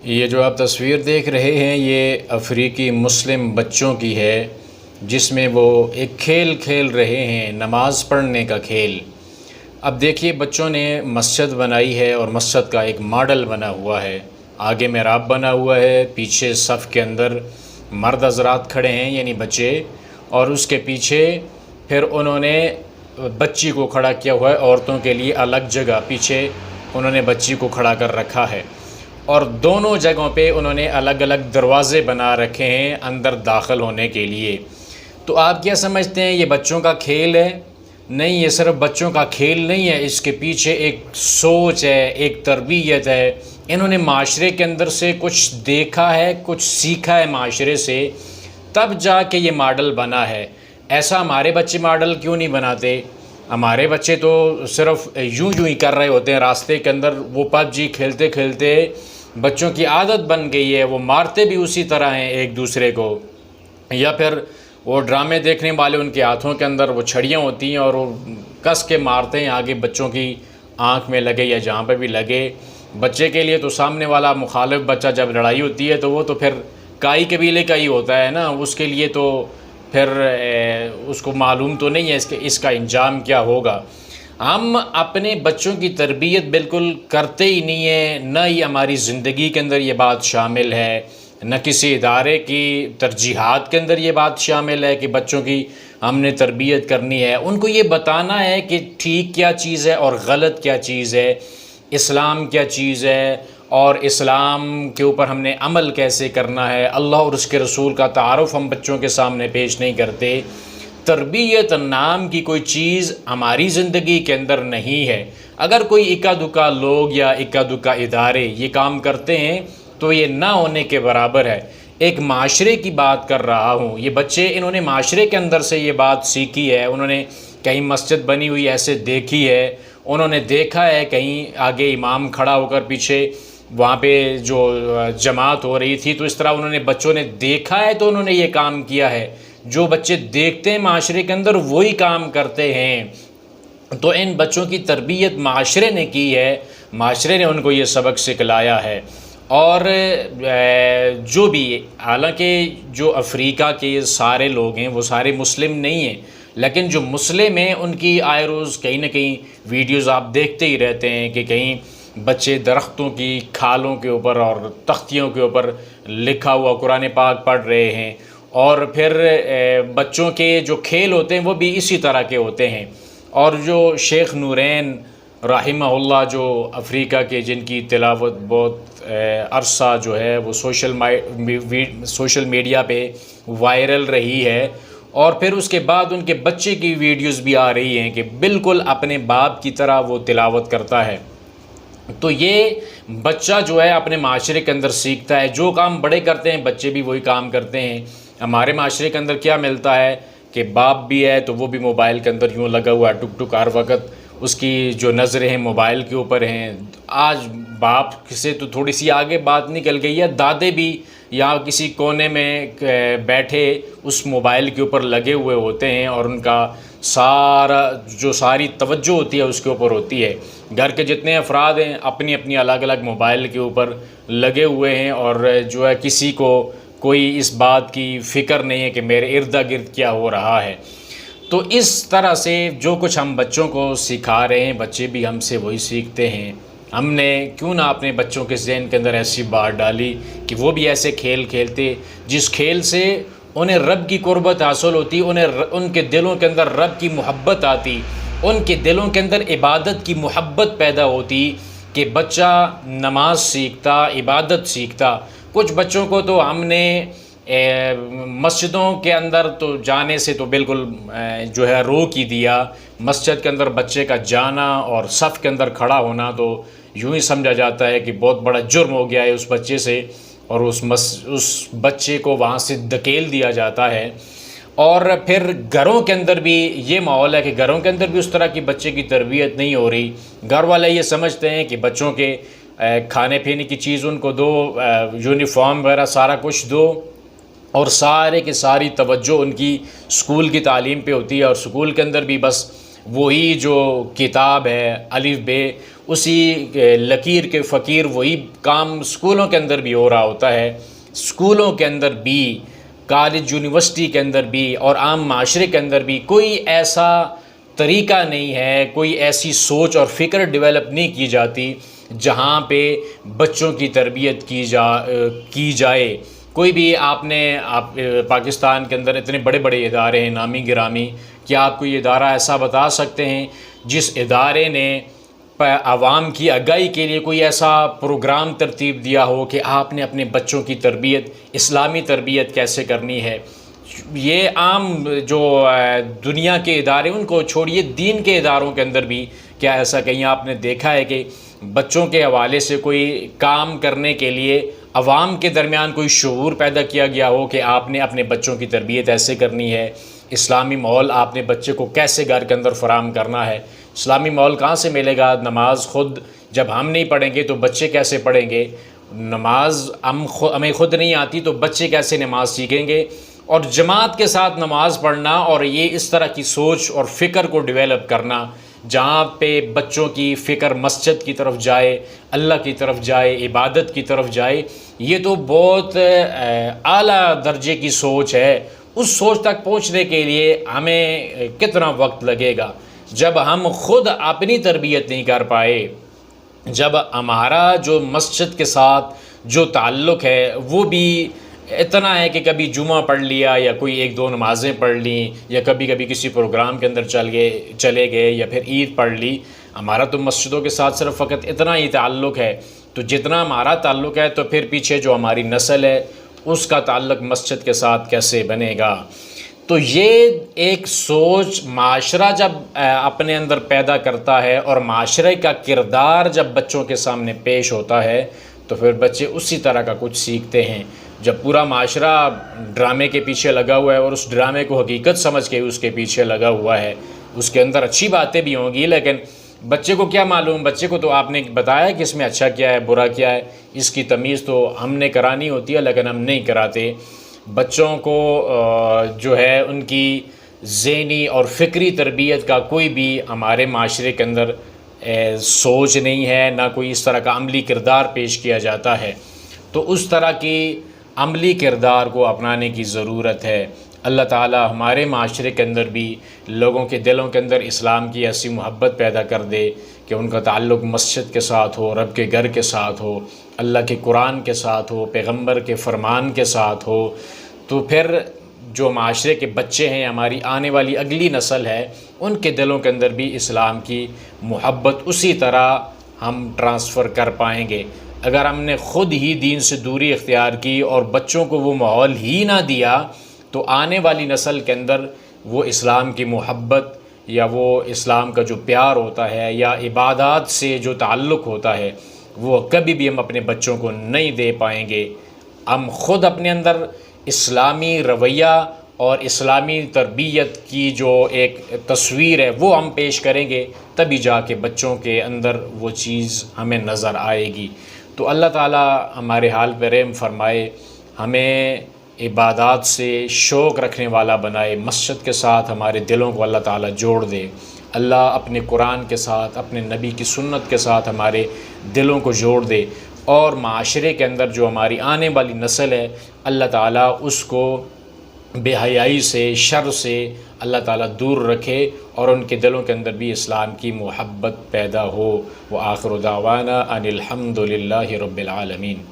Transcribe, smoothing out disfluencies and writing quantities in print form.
یہ جو آپ تصویر دیکھ رہے ہیں یہ افریقی مسلم بچوں کی ہے، جس میں وہ ایک کھیل کھیل رہے ہیں، نماز پڑھنے کا کھیل۔ اب دیکھیے بچوں نے مسجد بنائی ہے اور مسجد کا ایک ماڈل بنا ہوا ہے، آگے محراب بنا ہوا ہے، پیچھے صف کے اندر مرد حضرات کھڑے ہیں یعنی بچے، اور اس کے پیچھے پھر انہوں نے بچی کو کھڑا کیا ہوا ہے، عورتوں کے لیے الگ جگہ پیچھے انہوں نے بچی کو کھڑا کر رکھا ہے، اور دونوں جگہوں پہ انہوں نے الگ الگ دروازے بنا رکھے ہیں اندر داخل ہونے کے لیے۔ تو آپ کیا سمجھتے ہیں یہ بچوں کا کھیل ہے؟ نہیں، یہ صرف بچوں کا کھیل نہیں ہے، اس کے پیچھے ایک سوچ ہے، ایک تربیت ہے۔ انہوں نے معاشرے کے اندر سے کچھ دیکھا ہے، کچھ سیکھا ہے معاشرے سے، تب جا کے یہ ماڈل بنا ہے۔ ایسا ہمارے بچے ماڈل کیوں نہیں بناتے؟ ہمارے بچے تو صرف یوں ہی کر رہے ہوتے ہیں راستے کے اندر، وہ پب جی کھیلتے کھیلتے بچوں کی عادت بن گئی ہے، وہ مارتے بھی اسی طرح ہیں ایک دوسرے کو، یا پھر وہ ڈرامے دیکھنے والے ان کے ہاتھوں کے اندر وہ چھڑیاں ہوتی ہیں اور وہ کس کے مارتے ہیں آگے بچوں کی آنکھ میں لگے یا جہاں پہ بھی لگے۔ بچے کے لیے تو سامنے والا مخالف بچہ جب لڑائی ہوتی ہے تو وہ تو پھر کائی قبیلے کا ہی ہوتا ہے نا، اس کے لیے تو پھر اس کو معلوم تو نہیں ہے اس کا انجام کیا ہوگا۔ ہم اپنے بچوں کی تربیت بالکل کرتے ہی نہیں ہیں، نہ ہی ہماری زندگی کے اندر یہ بات شامل ہے، نہ کسی ادارے کی ترجیحات کے اندر یہ بات شامل ہے کہ بچوں کی ہم نے تربیت کرنی ہے۔ ان کو یہ بتانا ہے کہ ٹھیک کیا چیز ہے اور غلط کیا چیز ہے، اسلام کیا چیز ہے، اور اسلام کے اوپر ہم نے عمل کیسے کرنا ہے۔ اللہ اور اس کے رسول کا تعارف ہم بچوں کے سامنے پیش نہیں کرتے۔ تربیت نام کی کوئی چیز ہماری زندگی کے اندر نہیں ہے۔ اگر کوئی اکا دکا لوگ یا اکا دکا ادارے یہ کام کرتے ہیں تو یہ نہ ہونے کے برابر ہے۔ ایک معاشرے کی بات کر رہا ہوں، یہ بچے انہوں نے معاشرے کے اندر سے یہ بات سیکھی ہے، انہوں نے کہیں مسجد بنی ہوئی ایسے دیکھی ہے، انہوں نے دیکھا ہے کہیں آگے امام کھڑا ہو کر پیچھے وہاں پہ جو جماعت ہو رہی تھی، تو اس طرح انہوں نے بچوں نے دیکھا ہے تو انہوں نے یہ کام کیا ہے۔ جو بچے دیکھتے ہیں معاشرے کے اندر وہی کام کرتے ہیں۔ تو ان بچوں کی تربیت معاشرے نے کی ہے، معاشرے نے ان کو یہ سبق سکھلایا ہے۔ اور جو بھی، حالانکہ جو افریقہ کے سارے لوگ ہیں وہ سارے مسلم نہیں ہیں، لیکن جو مسلم ہیں ان کی آئے روز کہیں نہ کہیں ویڈیوز آپ دیکھتے ہی رہتے ہیں کہ کہیں بچے درختوں کی کھالوں کے اوپر اور تختیوں کے اوپر لکھا ہوا قرآن پاک پڑھ رہے ہیں، اور پھر بچوں کے جو کھیل ہوتے ہیں وہ بھی اسی طرح کے ہوتے ہیں۔ اور جو شیخ نورین رحمہ اللہ جو افریقہ کے، جن کی تلاوت بہت عرصہ جو ہے وہ سوشل میڈیا پہ وائرل رہی ہے، اور پھر اس کے بعد ان کے بچے کی ویڈیوز بھی آ رہی ہیں کہ بالکل اپنے باپ کی طرح وہ تلاوت کرتا ہے۔ تو یہ بچہ جو ہے اپنے معاشرے کے اندر سیکھتا ہے، جو کام بڑے کرتے ہیں بچے بھی وہی کام کرتے ہیں۔ ہمارے معاشرے کے اندر کیا ملتا ہے کہ باپ بھی ہے تو وہ بھی موبائل کے اندر یوں لگا ہوا ہے، ٹک ٹک ہر وقت اس کی جو نظریں ہیں موبائل کے اوپر ہیں۔ آج باپ سے تو تھوڑی سی آگے بات نکل گئی ہے، دادے بھی یہاں کسی کونے میں بیٹھے اس موبائل کے اوپر لگے ہوئے ہوتے ہیں، اور ان کا ساری توجہ ہوتی ہے اس کے اوپر ہوتی ہے۔ گھر کے جتنے افراد ہیں اپنی اپنی الگ الگ موبائل کے اوپر لگے ہوئے ہیں، اور جو ہے کسی کو کوئی اس بات کی فکر نہیں ہے کہ میرے ارد گرد کیا ہو رہا ہے۔ تو اس طرح سے جو کچھ ہم بچوں کو سکھا رہے ہیں بچے بھی ہم سے وہی سیکھتے ہیں۔ ہم نے کیوں نہ اپنے بچوں کے ذہن کے اندر ایسی بات ڈالی کہ وہ بھی ایسے کھیل کھیلتے جس کھیل سے انہیں رب کی قربت حاصل ہوتی، ان کے دلوں کے اندر رب کی محبت آتی، ان کے دلوں کے اندر عبادت کی محبت پیدا ہوتی کہ بچہ نماز سیکھتا، عبادت سیکھتا۔ کچھ بچوں کو تو ہم نے مسجدوں کے اندر تو جانے سے تو بالکل جو ہے روک ہی دیا۔ مسجد کے اندر بچے کا جانا اور صف کے اندر کھڑا ہونا تو یوں ہی سمجھا جاتا ہے کہ بہت بڑا جرم ہو گیا ہے اس بچے سے، اور اس بچے کو وہاں سے دھکیل دیا جاتا ہے۔ اور پھر گھروں کے اندر بھی یہ ماحول ہے کہ گھروں کے اندر بھی اس طرح کی بچے کی تربیت نہیں ہو رہی۔ گھر والے یہ سمجھتے ہیں کہ بچوں کے کھانے پینے کی چیز ان کو دو، یونیفارم وغیرہ سارا کچھ دو، اور سارے کی ساری توجہ ان کی اسکول کی تعلیم پہ ہوتی ہے، اور اسکول کے اندر بھی بس وہی جو کتاب ہے الف بے، اسی لکیر کے فقیر وہی کام اسکولوں کے اندر بھی ہو رہا ہوتا ہے۔ اسکولوں کے اندر بھی، کالج یونیورسٹی کے اندر بھی، اور عام معاشرے کے اندر بھی کوئی ایسا طریقہ نہیں ہے، کوئی ایسی سوچ اور فکر ڈیولپ نہیں کی جاتی جہاں پہ بچوں کی تربیت کی جائے۔ کوئی بھی آپ پاکستان کے اندر اتنے بڑے بڑے ادارے ہیں نامی گرامی، کیا آپ کوئی ادارہ ایسا بتا سکتے ہیں جس ادارے نے عوام کی آگاہی کے لیے کوئی ایسا پروگرام ترتیب دیا ہو کہ آپ نے اپنے بچوں کی تربیت، اسلامی تربیت کیسے کرنی ہے؟ یہ عام جو دنیا کے ادارے ان کو چھوڑیے، دین کے اداروں کے اندر بھی کیا ایسا کہیں آپ نے دیکھا ہے کہ بچوں کے حوالے سے کوئی کام کرنے کے لیے عوام کے درمیان کوئی شعور پیدا کیا گیا ہو کہ آپ نے اپنے بچوں کی تربیت ایسے کرنی ہے، اسلامی ماحول آپ نے بچے کو کیسے گھر کے اندر فراہم کرنا ہے؟ اسلامی ماحول کہاں سے ملے گا؟ نماز خود جب ہم نہیں پڑھیں گے تو بچے کیسے پڑھیں گے؟ نماز ہمیں خود نہیں آتی تو بچے کیسے نماز سیکھیں گے؟ اور جماعت کے ساتھ نماز پڑھنا، اور یہ اس طرح کی سوچ اور فکر کو ڈیولپ کرنا جہاں پہ بچوں کی فکر مسجد کی طرف جائے، اللہ کی طرف جائے، عبادت کی طرف جائے، یہ تو بہت اعلیٰ درجے کی سوچ ہے۔ اس سوچ تک پہنچنے کے لیے ہمیں کتنا وقت لگے گا؟ جب ہم خود اپنی تربیت نہیں کر پائے، جب ہمارا جو مسجد کے ساتھ جو تعلق ہے وہ بھی اتنا ہے کہ کبھی جمعہ پڑھ لیا یا کوئی ایک دو نمازیں پڑھ لیں، یا کبھی کبھی کسی پروگرام کے اندر چلے گئے، یا پھر عید پڑھ لی، ہمارا تو مسجدوں کے ساتھ صرف فقط اتنا ہی تعلق ہے، تو جتنا ہمارا تعلق ہے تو پھر پیچھے جو ہماری نسل ہے اس کا تعلق مسجد کے ساتھ کیسے بنے گا؟ تو یہ ایک سوچ معاشرہ جب اپنے اندر پیدا کرتا ہے، اور معاشرے کا کردار جب بچوں کے سامنے پیش ہوتا ہے تو پھر بچے اسی طرح کا کچھ سیکھتے ہیں۔ جب پورا معاشرہ ڈرامے کے پیچھے لگا ہوا ہے اور اس ڈرامے کو حقیقت سمجھ کے اس کے پیچھے لگا ہوا ہے، اس کے اندر اچھی باتیں بھی ہوں گی، لیکن بچے کو کیا معلوم؟ بچے کو تو آپ نے بتایا کہ اس میں اچھا کیا ہے، برا کیا ہے، اس کی تمیز تو ہم نے کرانی ہوتی ہے لیکن ہم نہیں کراتے۔ بچوں کو جو ہے ان کی ذہنی اور فکری تربیت کا کوئی بھی ہمارے معاشرے کے اندر سوچ نہیں ہے، نہ کوئی اس طرح کا عملی کردار پیش کیا جاتا ہے۔ تو اس طرح کی عملی کردار کو اپنانے کی ضرورت ہے۔ اللہ تعالی ہمارے معاشرے کے اندر بھی لوگوں کے دلوں کے اندر اسلام کی ایسی محبت پیدا کر دے کہ ان کا تعلق مسجد کے ساتھ ہو، رب کے گھر کے ساتھ ہو، اللہ کے قرآن کے ساتھ ہو، پیغمبر کے فرمان کے ساتھ ہو۔ تو پھر جو معاشرے کے بچے ہیں، ہماری آنے والی اگلی نسل ہے، ان کے دلوں کے اندر بھی اسلام کی محبت اسی طرح ہم ٹرانسفر کر پائیں گے۔ اگر ہم نے خود ہی دین سے دوری اختیار کی اور بچوں کو وہ ماحول ہی نہ دیا تو آنے والی نسل کے اندر وہ اسلام کی محبت یا وہ اسلام کا جو پیار ہوتا ہے یا عبادات سے جو تعلق ہوتا ہے وہ کبھی بھی ہم اپنے بچوں کو نہیں دے پائیں گے۔ ہم خود اپنے اندر اسلامی رویہ اور اسلامی تربیت کی جو ایک تصویر ہے وہ ہم پیش کریں گے، تبھی جا کے بچوں کے اندر وہ چیز ہمیں نظر آئے گی۔ تو اللہ تعالی ہمارے حال پہ رحم فرمائے، ہمیں عبادات سے شوق رکھنے والا بنائے، مسجد کے ساتھ ہمارے دلوں کو اللہ تعالی جوڑ دے۔ اللہ اپنے قرآن کے ساتھ، اپنے نبی کی سنت کے ساتھ ہمارے دلوں کو جوڑ دے، اور معاشرے کے اندر جو ہماری آنے والی نسل ہے اللہ تعالیٰ اس کو بے حیائی سے، شر سے اللہ تعالیٰ دور رکھے، اور ان کے دلوں کے اندر بھی اسلام کی محبت پیدا ہو۔ وآخر دعوانا ان الحمد للہ رب العالمین۔